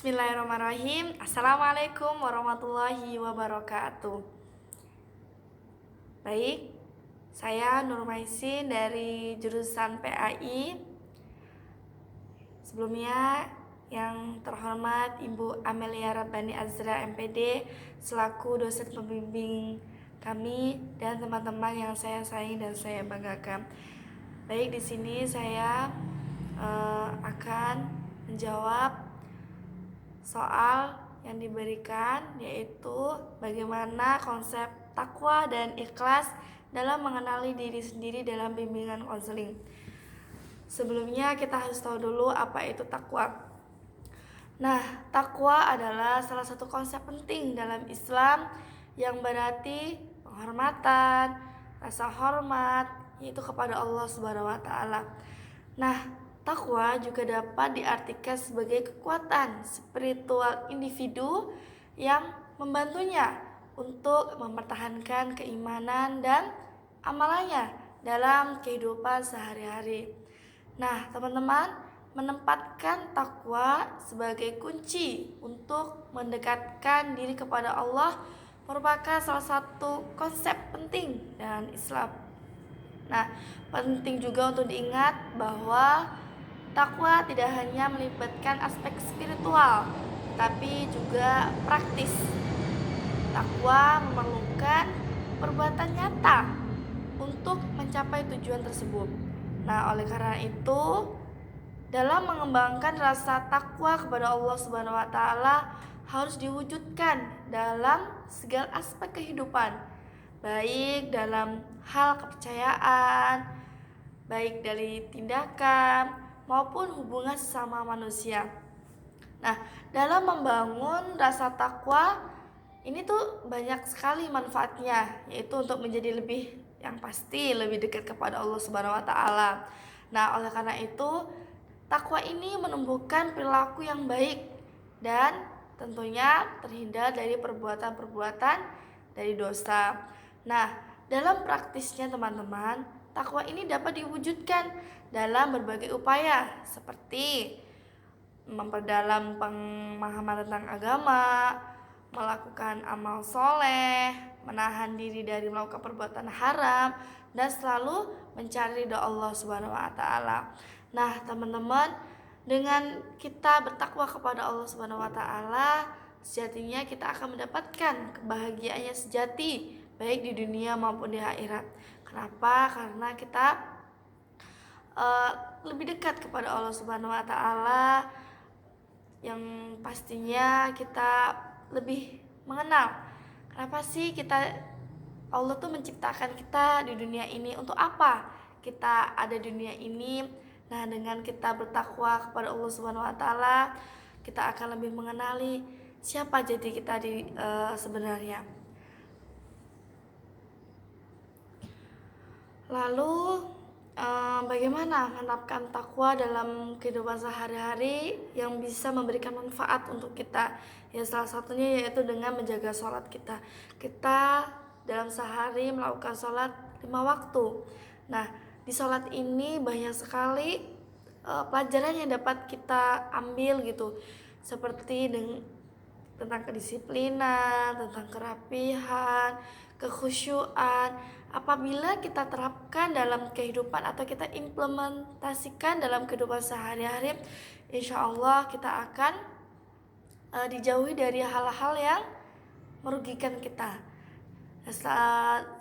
Bismillahirrahmanirrahim. Assalamualaikum warahmatullahi wabarakatuh. Baik, saya Nur Maisin dari jurusan PAI. Sebelumnya yang terhormat Ibu Amelia Rabbani Azra MPD selaku dosen pembimbing kami dan teman-teman yang saya sayangi dan saya banggakan. Baik, di sini saya akan menjawab soal yang diberikan, yaitu bagaimana konsep takwa dan ikhlas dalam mengenali diri sendiri dalam bimbingan konseling. Sebelumnya kita harus tahu dulu apa itu takwa. Nah, takwa adalah salah satu konsep penting dalam Islam yang berarti penghormatan, rasa hormat, yaitu kepada Allah Subhanahu wa taala. Nah, takwa juga dapat diartikan sebagai kekuatan spiritual individu yang membantunya untuk mempertahankan keimanan dan amalannya dalam kehidupan sehari-hari. Nah, teman-teman, menempatkan takwa sebagai kunci untuk mendekatkan diri kepada Allah merupakan salah satu konsep penting dalam Islam. Nah, penting juga untuk diingat bahwa takwa tidak hanya melibatkan aspek spiritual, tapi juga praktis. Takwa memerlukan perbuatan nyata untuk mencapai tujuan tersebut. Nah, oleh karena itu, dalam mengembangkan rasa takwa kepada Allah Subhanahu wa taala harus diwujudkan dalam segala aspek kehidupan, baik dalam hal kepercayaan, baik dari tindakan maupun hubungan sesama manusia. Nah, dalam membangun rasa takwa ini tuh banyak sekali manfaatnya, yaitu untuk menjadi lebih yang pasti lebih dekat kepada Allah Subhanahu wa taala. Nah, oleh karena itu, takwa ini menumbuhkan perilaku yang baik dan tentunya terhindar dari perbuatan-perbuatan dari dosa. Nah, dalam praktisnya teman-teman, takwa ini dapat diwujudkan dalam berbagai upaya seperti memperdalam pemahaman tentang agama, melakukan amal soleh, menahan diri dari melakukan perbuatan haram, dan selalu mencari ridha Allah Subhanahu wa taala. Nah, teman-teman, dengan kita bertakwa kepada Allah Subhanahu wa taala, sejatinya kita akan mendapatkan kebahagiaannya sejati baik di dunia maupun di akhirat. Kenapa? Karena kita lebih dekat kepada Allah Subhanahu wa taala, yang pastinya kita lebih mengenal kenapa sih Allah tuh menciptakan kita di dunia ini, untuk apa kita ada di dunia ini. Nah, dengan kita bertakwa kepada Allah Subhanahu wa taala, kita akan lebih mengenali siapa jadi kita sebenarnya. Lalu bagaimana menerapkan takwa dalam kehidupan sehari-hari yang bisa memberikan manfaat untuk kita? Ya, salah satunya yaitu dengan menjaga sholat kita. Kita dalam sehari melakukan sholat 5 waktu. Nah, di sholat ini banyak sekali pelajaran yang dapat kita ambil gitu, seperti tentang kedisiplinan, tentang kerapihan, kekhusyuan. Apabila kita terapkan dalam kehidupan atau kita implementasikan dalam kehidupan sehari-hari, insya Allah kita akan dijauhi dari hal-hal yang merugikan kita.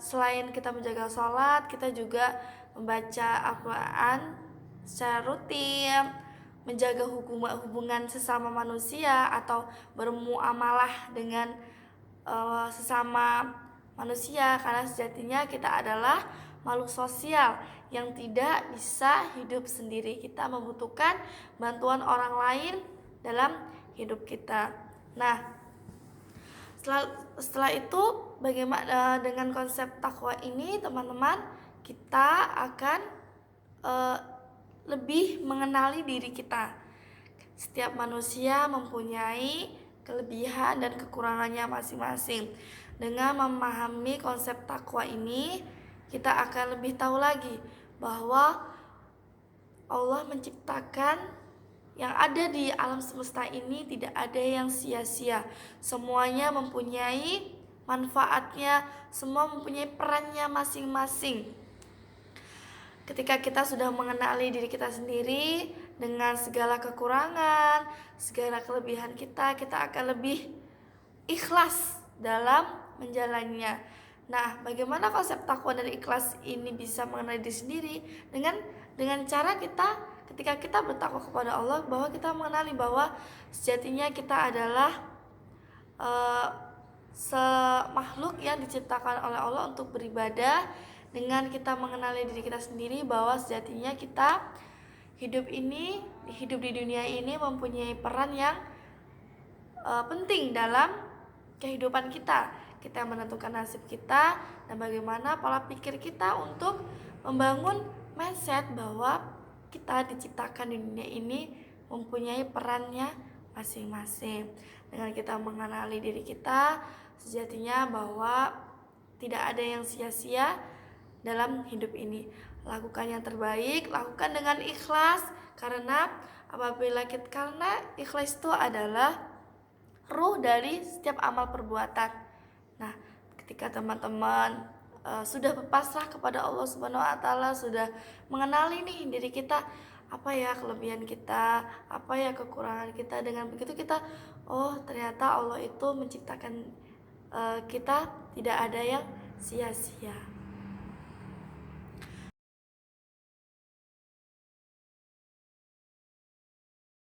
Selain kita menjaga sholat, kita juga membaca Al-Quran secara rutin, menjaga hubungan sesama manusia atau bermuamalah dengan sesama manusia, karena sejatinya kita adalah makhluk sosial yang tidak bisa hidup sendiri. Kita membutuhkan bantuan orang lain dalam hidup kita. Nah, setelah itu bagaimana dengan konsep takwa ini, teman-teman? Kita akan lebih mengenali diri kita. Setiap manusia mempunyai kelebihan dan kekurangannya masing-masing. Dengan memahami konsep takwa ini, kita akan lebih tahu lagi bahwa Allah menciptakan yang ada di alam semesta ini tidak ada yang sia-sia. Semuanya mempunyai manfaatnya, semua mempunyai perannya masing-masing. Ketika kita sudah mengenali diri kita sendiri dengan segala kekurangan, segala kelebihan kita, kita akan lebih ikhlas dalam menjalannya. Nah, bagaimana konsep takwa dan ikhlas ini bisa mengenali diri sendiri? Dengan cara kita ketika kita bertakwa kepada Allah, bahwa kita mengenali bahwa sejatinya kita adalah semakhluk yang diciptakan oleh Allah untuk beribadah. Dengan kita mengenali diri kita sendiri bahwa sejatinya kita hidup di dunia ini mempunyai peran yang penting dalam kehidupan kita. Kita menentukan nasib kita dan bagaimana pola pikir kita untuk membangun mindset bahwa kita diciptakan di dunia ini mempunyai perannya masing-masing. Dengan kita mengenali diri kita, sejatinya bahwa tidak ada yang sia-sia dalam hidup ini. Lakukan yang terbaik, lakukan dengan ikhlas, karena ikhlas itu adalah ruh dari setiap amal perbuatan. Nah, ketika teman-teman sudah berpasrah kepada Allah Subhanahu wa taala, sudah mengenali nih diri kita, apa ya kelebihan kita, apa ya kekurangan kita, dengan begitu kita, oh ternyata Allah itu menciptakan kita tidak ada yang sia-sia.